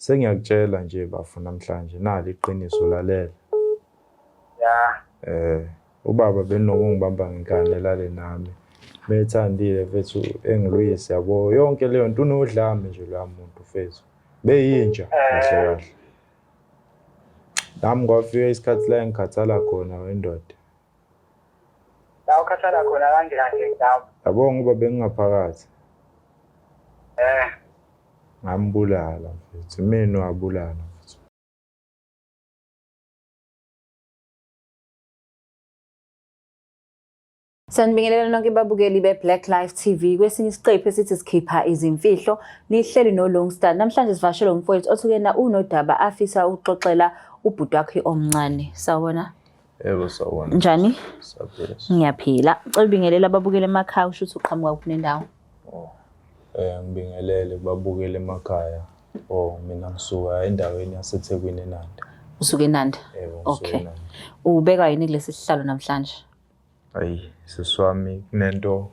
Sengiyakutshela nje bafu namhlanje nali iqiniso lalela. Ya. Ubaba benokungibamba ngenkani lale nami. Bethandile mfethu engiluyisi yabo yonke leyo nto unodlame nje lo muntu mfethu. Beyinja kahle kahle. Nami kwafika isikhathi la engikhathala khona wendoda. La ukhathala khona kanjani ndawo? Yabo ngoba bengingaphakathi. Ngambulala mfethu, mina wabulala mfethu. Sanibingelela nonke babukeli beBlack Life TV. Kwesinye isiqephu esithi sikhipha izimfihlo nihleli noLongstar. Namhlanje sivashele umfowethu othukena unodaba afisa ukuxoxela ubhuti wakhe omncane. Sawubona? Yebo sawubona. Njani? Saphila. Ngiyaphila. Cela ubingelela ababukeli emakhaya usho ukuthi uqhamuka kuphi nendawo. Ngibingelele babukele emakhaya. Mina ngisuka endaweni yaseThekwini eNanda. Usuke eNanda? Yebo. Okay. Ubeka yini kulesi sihlalo namhlanje? Hayi, siswami kunento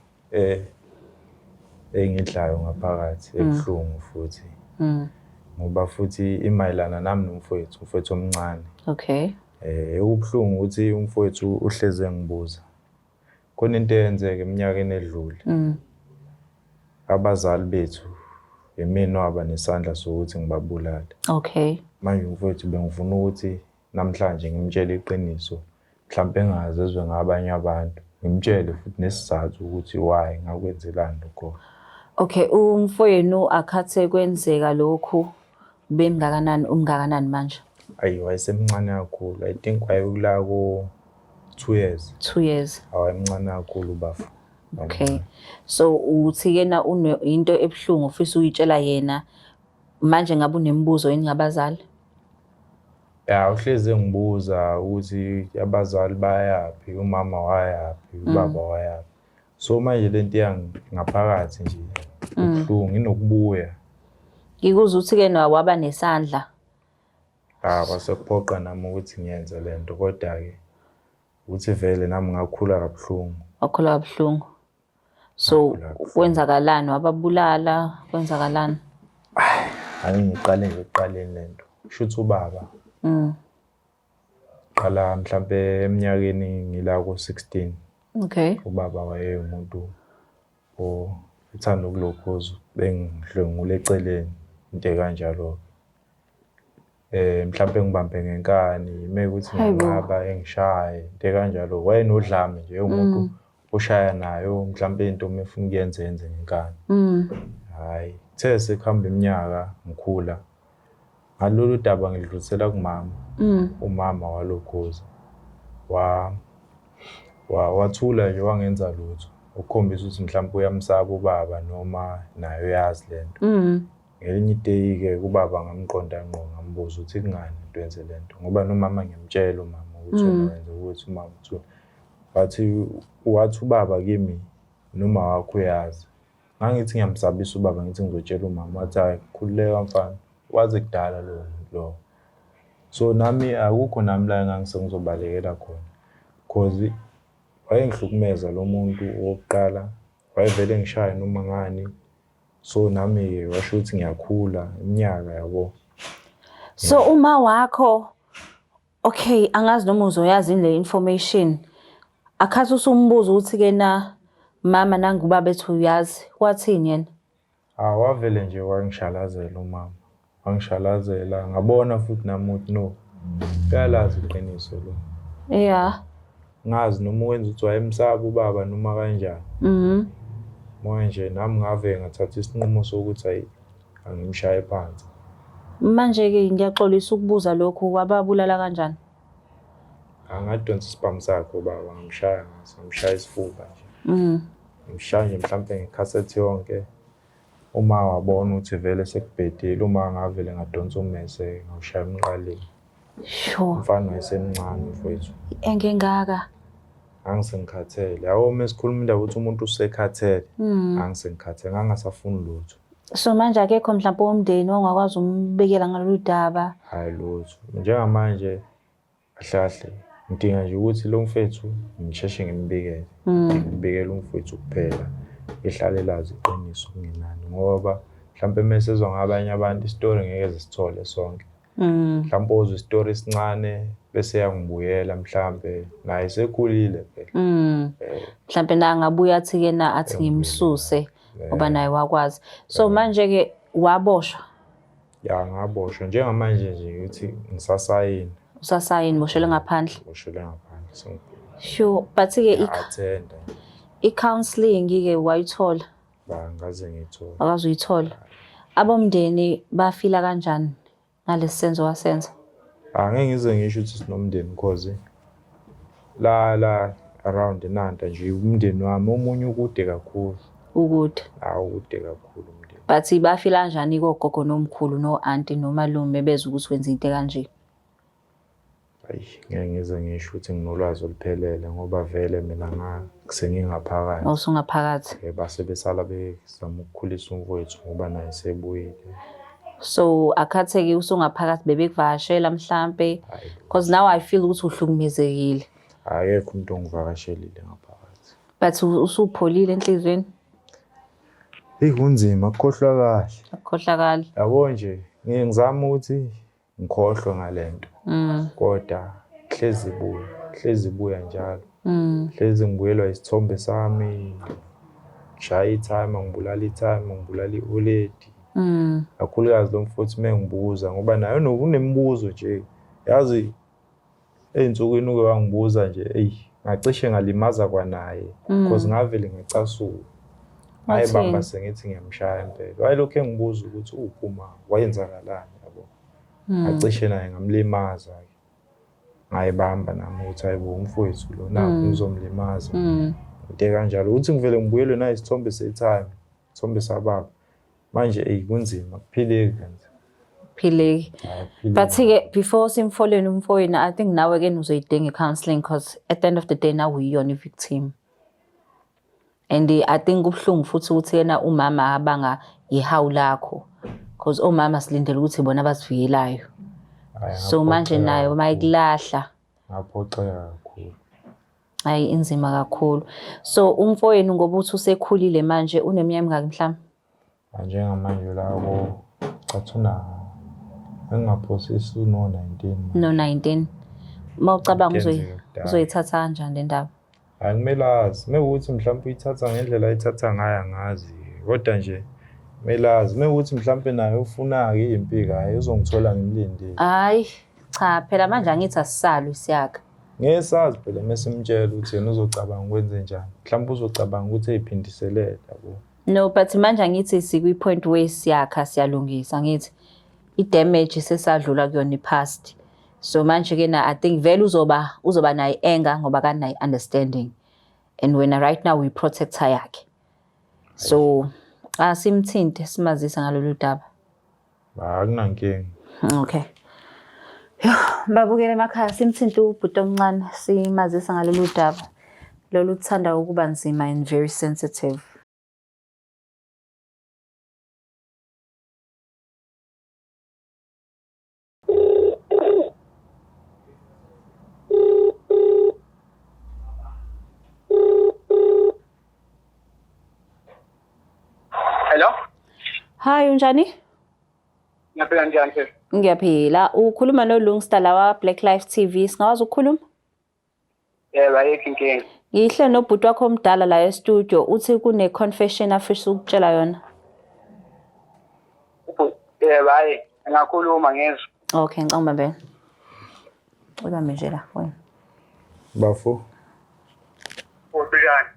engidlayo ngaphakathi ebuhlungu futhi. Ngoba futhi imayilana nami nomfowethu omncane. Okay. Ubhlungu ukuthi umfowethu uhleze ngibuza. Khona into eyenzeke eminyakeni edlule. Abazali bethu yimina waba nesandla sokuthi ngibabulale. Okay. Manje umfowethu bengifuna ukuthi namhlanje ngimtshele iqiniso. Mhlambe engazezwe ngabanye abantu. Ngimtshele futhi nesizathu ukuthi why ngakwenzelani lokho. Okay, umfowenu akhathe kwenzeka lokhu umngakanani manje? Ayi wayesemncane kakhulu. I think wayekula ko 2 years. 2 years. Awayemncane kakhulu bafu. Okay. So uthi yena into ebuhlungu ufisa uyitshela yena manje ngabe unemibuzo yini ngabazali? Ya uhleze ngibuza ukuthi abazali bayapi, umama wayapi, ubaba wayapi. So manje lento yangaphakathi nje ubuhlungu inokubuya. Ngikuza uthi kena waba nesandla. Wasekuphoqa nami ukuthi ngiyenze lento kodwa ke uthi vele nami ngakhula kabuhlungu. Wakhula kabuhlungu. So kwenzakalani wababulala kwenzakalani? Angiqale nje ekuqaleni lento. Shuthi ubaba. Qala mhlambe eminyakeni ngila ku 16. Okay. Ubaba wayemuntu othanda ukulokhoza bengihlengule eceleni into kanjalo. Mhlambe ngibambe ngenkani mekuthi ngihamba engishaye into kanjalo. Wayenodlame nje umuntu oshaya nayo mhlambe into mefuna ukuyenza ngenkani. Hayi, the sekuhamba iminyaka ngikhula. Ngalolu daba ngidlulisela kumama. Umama walokhoza. Wathula nje wangenza lutho. Ukukhombisa ukuthi mhlawumbe uyamsaba ubaba noma naye uyazi lento. Ngelinye iday ke ubaba ngamqonda ngqo ngambuza ukuthi kungani into yenze lento. Ngoba nomama ngiyamtshela umama ukuthi wenze ukuthi umama uthi wathi ubaba kimi noma wakho uyazi. Ngangithi ngiyamsabisa ubaba ngithi ngizotshela umama wathi hayi khululeka mfana. Wazi kudala lo. So nami akukho nami la ngangisengizobalekela khona. Cause wayengihlukumeza lo muntu wokuqala. Wayevele ngishaya noma ngani. So nami washo ukuthi ngiyakhula iminyaka yabo. So uma wakho okay angazi noma uzoyazi le information. Akhathi usumbuza ukuthi kena mama nangu ubaba ethu uyazi wathini yena? Wavele nje wangishalazela umama. Wangishalazela ngabona futhi nami ukuthi no. Uyalazi iqiniso lo. Yeah. Ngazi noma wenza ukuthi wayemsaba ubaba noma kanjani. Manje nami ngave ngathatha isinqumo sokuthi hayi angimshaye phansi. Manje ke ngiyaxolisa ukubuza lokho wababulala kanjani? Angadonsa isibhamu sakhe ubaba ngamshaya isifuba nje. Ngishaya nje mhlambe ngekhasethi yonke. Uma wabona ukuthi vele sekubhedile uma ngavele ngadonsa ummese ngawushaya emqaleni. Sure. Umfana wayesemncane mfowethu. Engengaka. Angisengikhathele. Yabo mesikhuluma indaba ukuthi umuntu usekhathele. Angisengikhathele ngangasafuni lutho. So manje akekho mhlawumbe womndeni ongakwazi umbekela ngalolu daba? Hayi lutho. Njengamanje kahle ngidinga nje ukuthi lo mfethu ngisheshe ngimbikele. Ngibikele umfethu kuphela. Ehlale lazi iqiniso nginani ngoba mhlambe mesezwa ngabanye abantu istory ngeke sithole sonke. Mhlambe uzwe istory esincane bese yangibuyela mhlambe naye sekhulile phela. Mhlambe na ngabuya athi ke na athi ngimsuse ngoba naye wakwazi. So manje ke waboshwa. Ya ngaboshwa njengamanje nje uthi ngisasayini. Usasayini boshele ngaphandle. Boshele ngaphandle. Sure, but ke i-counselling ke wayithola. Ngaze ngithola. Akaze uyithola. Abomndeni bafila kanjani ngalesisenzo wasenza? Angeke ngize ngisho ukuthi sinomndeni because la around Nanta nje umndeni wami omunye ukude kakhulu. Ukude. Ukude kakhulu umndeni. But bafila kanjani kogogo nomkhulu no auntie nomalume bezwe ukuthi wenza into kanje? Ngeke ngize ngisho ukuthi nginolwazi oluphelele ngoba vele mina sengingaphakathi. Usungaphakathi. Base besala bezama ukukhulisa umfowethu ngoba naye sebuyile. So akhatheke usungaphakathi bebekuvakashela mhlambe because now I feel ukuthi uhlukumezekile. Akekho umuntu ongivakashelile ngaphakathi. But usupholile enhlizweni? Kunzima ukukhohlwa kahle. Ukukhohlwa kahle. Yabo nje ngizama ukuthi ngikhohlwe ngalento. Kodwa hlezi ibuya njalo. Hlezi ngibuyelwa isithombe sami. Shaya itime ngibulala itime ngibulala ioledi. Kakhulukazi lo mfowethu mengibuza ngoba naye unemibuzo nje. Yazi einsukwini uke wangibuza nje ngacishe ngalimaza kwanaye because ngavele ngicasuka. Ayibamba sengithi ngiyamshaya impela. Wayelokho engibuza ukuthi uphuma wayenzakalani yabo. Ngacishe naye ngamlimaza ke. Ngayibamba nami ukuthi hayibo umfowethu lo naku ngizomlimaza. Into kanjalo ukuthi ngivele ngibuyelwe naye isithombe setime, isithombe sababa. Manje kunzima kuphileki kanti. Phileki. But ke before simfoleni umfowenu I think nawe again uzoyidinga counselling because at the end of the day now uyona victim. And I think kubhlungu futhi ukuthi yena umama abanga ihawu lakho because omama silindele ukuthi bona abasivikelayo. So manje nayo mayikulahla. Ngaphoxeka kakhulu. Hayi inzima kakhulu. So umfowenu ngoba uthi usekhulile manje uneminyaka emingaki mhlawumbe? Njengamanje lawo cathuna engaphosisi no 19. No 19. Mawucabanga uzoyithatha kanjani le ndaba? Angimelazi mekuthi mhlawumbe uyithatha ngendlela ayithatha ngayo angazi kodwa nje melazi mekuthi mhlawumbe naye ufuna ke impilo hayi uzongithola ngimlindile. Hayi cha phela manje angithi asisalwe siyaka. Ngesazi phela mesimtshela ukuthi yena uzocabanga ukwenze njani. Mhlawumbe uzocabanga ukuthi eyiphindiselele yabo. No but manje angithi sikwi point where siyakha siyalungisa ngithi i-damage sesadlula kuyona i-past. So manje ke na I think vele uzoba nayi anger ngoba kanayi understanding. And when right now we protect her yakhe. So simthinte simazisa ngalolu daba. Akunankinga. Okay. Babukele emakhaya simthinte ubhuti omncane simazisa ngalolu daba. Lolu thanda ukuba nzima and very sensitive. Hello? Hi unjani? Ngiyaphila njani sir? Ngiyaphila. Ukhuluma noLungstar la wa Black Life TV. Singawazi ukukhuluma? Yebo ayikho inkinga. Ngihle nobhuti wakho omdala la e-studio uthi kune confession afisa ukutshela yona. Yebo hayi ngakhuluma ngezwe. Okay ngicabanga bebe. Ubambe nje la wena. Bafo. Ubhekani?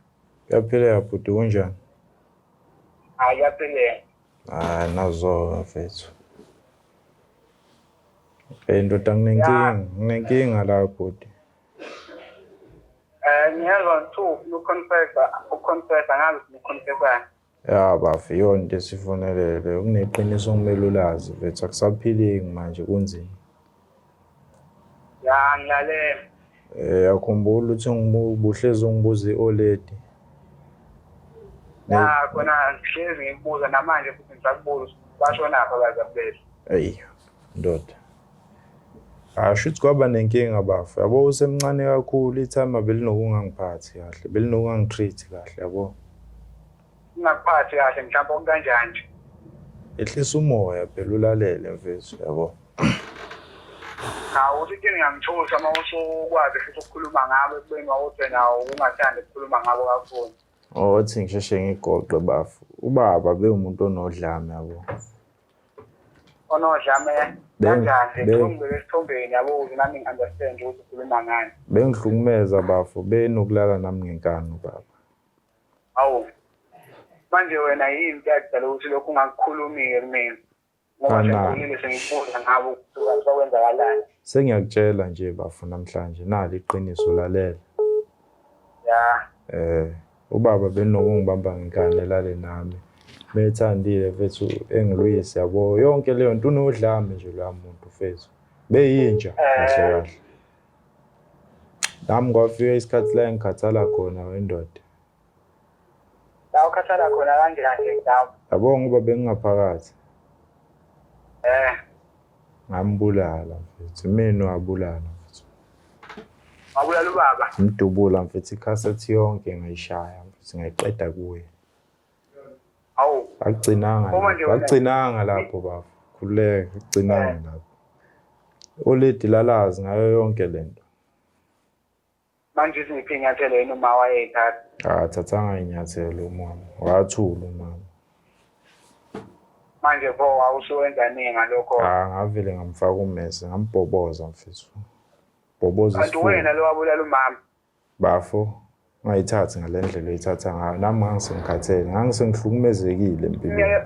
Yaphila bhuti kunjani? Ayaphila. Nazo mfethu. Ndoda nginenkinga la bhuti. Ngiyazwa ukuthi uconfessa ngazi uconfessa. Ya bafi yona into esifonelele ukuneqiniso ngimele ulazi mfethu akusaphileki manje kunzima. Ya ngilalela. Yakhumbula ukuthi ngibuhlezi ungibuza ioledi. Ya khona hlezi ngikubuza namanje futhi ngisakubuza bashona phakathi ababili. Ndoda. Ashuthi kwaba nenkinga bafu yabo usemncane kakhulu itime abelinokungangiphathi kahle belinokungangitreat kahle yabo. Ngingaphathi kahle mhlawumbe okanjani nje. ehlisa umoya phela ulalele mfethu yabo. Hawu uthi ngiyangithusa uma usukwazi futhi ukukhuluma ngabo ekubeni wawuthi nawo ungathandi ukukhuluma ngabo kakhulu. Othi ngisheshe ngigoqe bafu. Ubaba bewumuntu onodlame yabo. Onodlame kanjani ngibeke esithombeni yabo ukuze nami ngi-understand ukuthi ukhuluma ngani. Bengihlukumeza bafu benokulala nami ngenkani baba. Hawu manje wena yini kodwa ukuthi lokhu ungakukhulumi-ke kumina ngoba sengikhulile sengibuza ngabo ukuthi kwenzakalani. Sengiyakutshela nje bafu namhlanje nali iqiniso lalela. Ya. Ubaba benokungibamba ngenkani elale nami. Bethandile mfethu engiluyisi yabo yonke leyo nto unodlame nje lo muntu mfethu. Beyinja kahle kahle. Nami kwafika isikhathi la engikhathala khona wendoda. La ukhathala khona kanjani ndawo? Yabo ngoba bengingaphakathi. Ngambulala mfethu mina wabulala mfethu. Wabulala ubaba? Ngidubula mfethu ikhasethi yonke ngayishaya mfethu ngayiqeda kuye. Hawu. Akugcinanga lapho baba. Khuleka akugcinanga lapho. Oledi lalazi ngayo yonke lento. Manje iziphi inyathelo yena uma wayethatha? Thathanga inyathelo umama. Wathula umama. Manje pho wawusuwenza nini ngalokho? Ngavele ngamfaka ummese ngambhoboza mfethu. Bhoboza isifuba. Kanti wena lo wabulala umama? Bafo. Ngayithathi ngalendlela eyithatha ngayo nami ngangisengikhathele ngangisengihlukumezekile empilweni.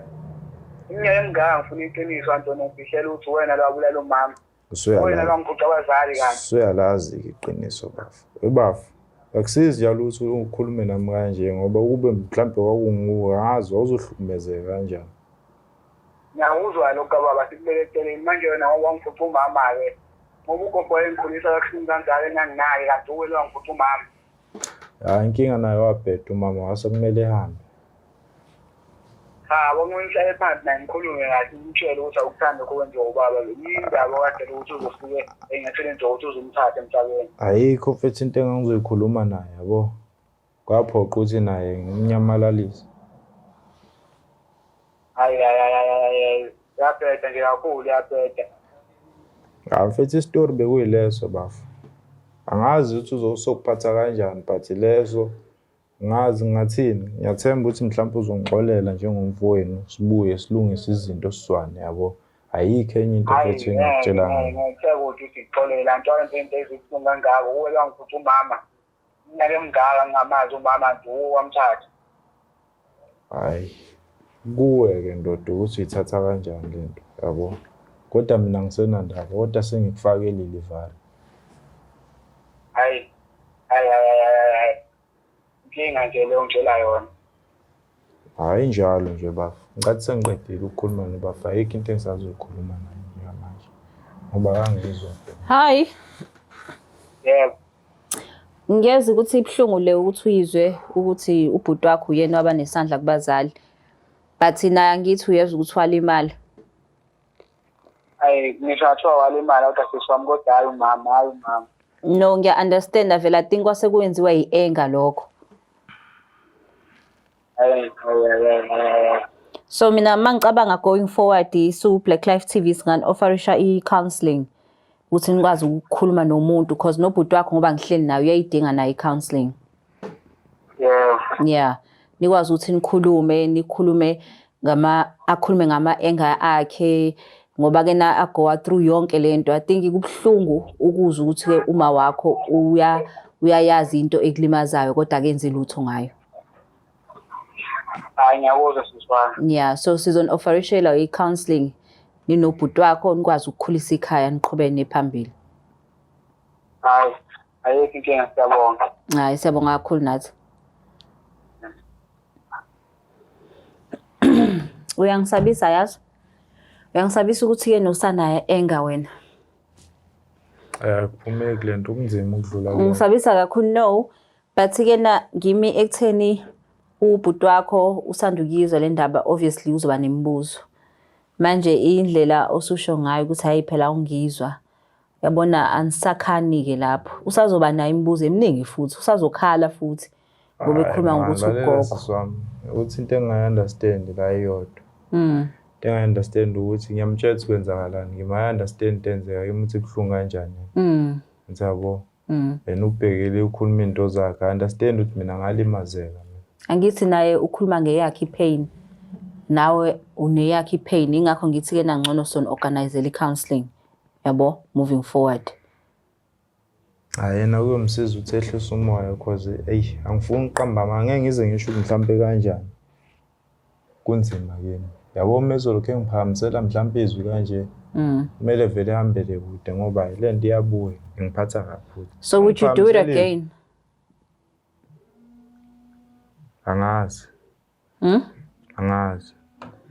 Iminyaka emingaka ngifuna iqiniso Antoni ngifihlela ukuthi wena lo wabulala umama. Wena lo ngiguqa abazali kanti. Suyalazi iqiniso bafo. Bafo akusizi njalo ukuthi ukhulume nami kanje ngoba kube mhlambe kwakunguwe ngazi awuzohlukumezeka kanjani. Ngiyawuzwa lokho baba sikubelekeleni manje wena wangifuqa umama-ke ngoba ugogo wayengikhulisa kakhulu kanjalo enganginaye kanti uwele wangifuqa umama. Inkinga nayo wabheda umama wase kumele ehambe. Ngihlale phansi naye ngikhulume kahle ngimtshele ukuthi awukuthanda ukwenziwa ubaba lo. Yini indaba kade ukuthi uzofike engasebenza ukuthi uzomthatha emhlabeni. Ayikho mfethu into engangizoyikhuluma naye yabo. Kwaphoqa ukuthi naye ngimnyamalalise. Yaphetha nje kakhulu yaphetha. Mfethu isitori bekuyileso bafu. Angazi ukuthi uzosokuphatha kanjani but leso ngazi ngathini ngiyathemba ukuthi mhlawumbe uzongixolela njengomfowenu sibuye silungise izinto siswane yabo. Ayikho enye into futhi engikutshela ngayo. Ngiyacela ukuthi sixolela nto into ezibuhlungu kangako uwele wangifuqa umama. Iminyaka emingaka ngingamazi umama nje wamthatha. Hayi kuwe-ke ndoda ukuthi uyithatha kanjani lento yabo. Kodwa mina ngisenandaba kodwa sengikufakele ilivari. Hayi. Inkinga nje leyo ngitshela yona. Hayi njalo nje bafu. Ngathi sengiqedile ukukhuluma nobafu ayikho into engisazoyikhuluma naye manje. Ngoba kangizwa. Hayi. Yebo. Ngiyeza ukuthi ibhlungu le ukuthi uyizwe ukuthi ubhuti wakho uyena waba nesandla kubazali. But naye angithi uyeza ukuthi wala imali. Ngisho athiwa wala imali kodwa siswami kodwa hayi umama. No, ngiya-understand vele I think kwase kuyenziwa yi-anger lokho. So mina mangicabanga going forward isu Black Life TV singani-offerisha i-counselling ukuthi nikwazi ukukhuluma nomuntu because nobhuti wakho ngoba ngihleli nayo uyayidinga nayo i-counselling. Yeah. Nikwazi ukuthi nikhulume akhulume ngama-anger akhe ngoba ke na agoa through yonke lento. I think kubhlungu ukuzwa ukuthi ke uma wakho uyayazi into ekulimazayo kodwa akenzi lutho ngayo. Ngiyakuzwa siswami. Yeah, so sizon-offerishela i-counselling ninobhuti wakho nikwazi ukukhulisa ikhaya niqhubene phambili. Hayi, ayikho inkinga siyabonga. Hayi, siyabonga kakhulu nathi. Uyangisabisa yazi? Uyangisabisa ukuthi ke nosanaye enga wena. Kuphumeke kule nto kunzima ukudlula. Ngisabisa kakhulu no, but ke na ngimi ekutheni ubhuti wakho usanda ukuyizwa le ndaba obviously uzoba nemibuzo. Manje indlela osusho ngayo ukuthi hayi phela ungizwa. Yabona anisakhani ke lapho. Usazoba nayo imibuzo eminingi futhi usazokhala futhi. Ngoba ekhuluma ngokuthi ugogo. Uthi into engayi understand la iyodwa. understand ukuthi ngiyamtshela ukuthi kwenzakalani, ngima-understand tenzeka yimi ukuthi kuhlungu kanjani. Ngiyabo. And ubhekele ukhuluma into zakhe, understand ukuthi mina ngalimazeka. Angithi naye ukhuluma ngeyakhe ipain. Nawe uneyakhe ipain, ingakho ngithi ke nangcono son organizele i-counseling. Yabo, moving forward. Yena kuyomsiza ukuthi ehlise umoya because angifuni uqamba ngeke ngize ngisho mhlambe kanjani. Kunzima kimi. Yabo mezolokho engiphakamisela mhlambe izwi kanje. Kumele vele ehambele kude ngoba le nto iyabuya ngiphatha kakhulu. So would you do it again? Angazi. Angazi.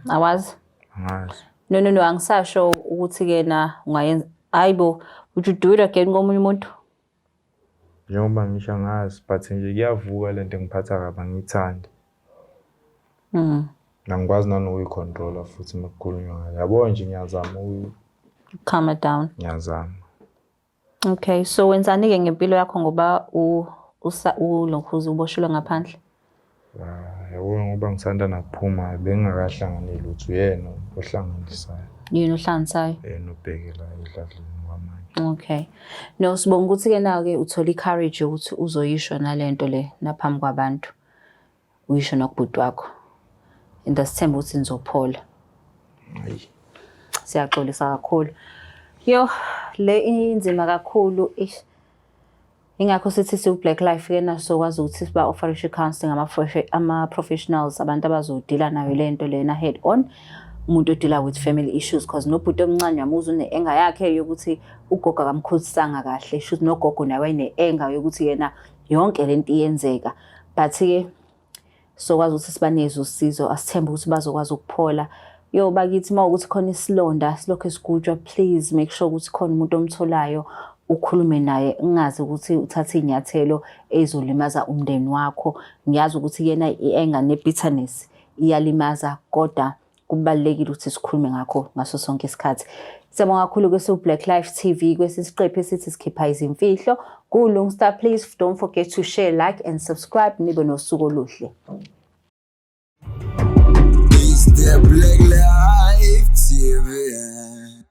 Awazi? Angazi. No, angisasho ukuthi ke na ungayenza. Hayibo, would you do it again ngomunye umuntu? Njengoba ngisho angazi, but nje kuyavuka le nto ngiphatha kabi angithandi. Ngikwazi nanokuyicontrola futhi makukhulunywa ngayo. Yabo nje ngiyazama calm it down. Ngiyazama. Okay, so wenzani ke ngempilo yakho ngoba ulokhuza uboshelwe ngaphandle? Yabo ngoba ngisanda nakuphuma bengakahlanganeli lutho yena ohlanganisayo. Yini ohlanganisayo? Yena ubhekela edladleni kwamanje. Okay. No, sibonga ukuthi ke nawe ke uthola icourage ukuthi uzoyisho nalento le naphambi kwabantu. Uyisho nokubhuti wakho. Indasithemba ukuthi nizophola. Hayi. Siyaxolisa kakhulu. Yo, le inzima kakhulu. Ingakho sithi si Black Life ke naso kwazi ukuthi siba offer counseling ama professionals abantu abazodila nayo lento lena head on. Umuntu odila with family issues because nobhuti omncane yamuza une-enga yakhe yokuthi ugogo akamkhulisanga kahle. Shoot nogogo nawe ine-enga yokuthi yena yonke lento iyenzeka. But ke so kwazi ukuthi sibaneze usizo asithembe ukuthi bazokwazi ukuphola. Yo bakithi mawukuthi khona isilonda silokho esigujwa, please make sure ukuthi khona umuntu omtholayo ukhulume naye, ungazi ukuthi uthatha inyathelo ezolimaza umndeni wakho. Ngiyazi ukuthi yena i-anger ne-bitterness iyalimaza kodwa kubalekile ukuthi sikhulume ngakho ngaso sonke isikhathi. Siyabonga kakhulu kwesu Black Life TV kwesisiqephu esithi sikhipha izimfihlo. Ku-Long Star, please don't forget to share, like and subscribe. Nibe nosuku oluhle. It's the Black Life TV.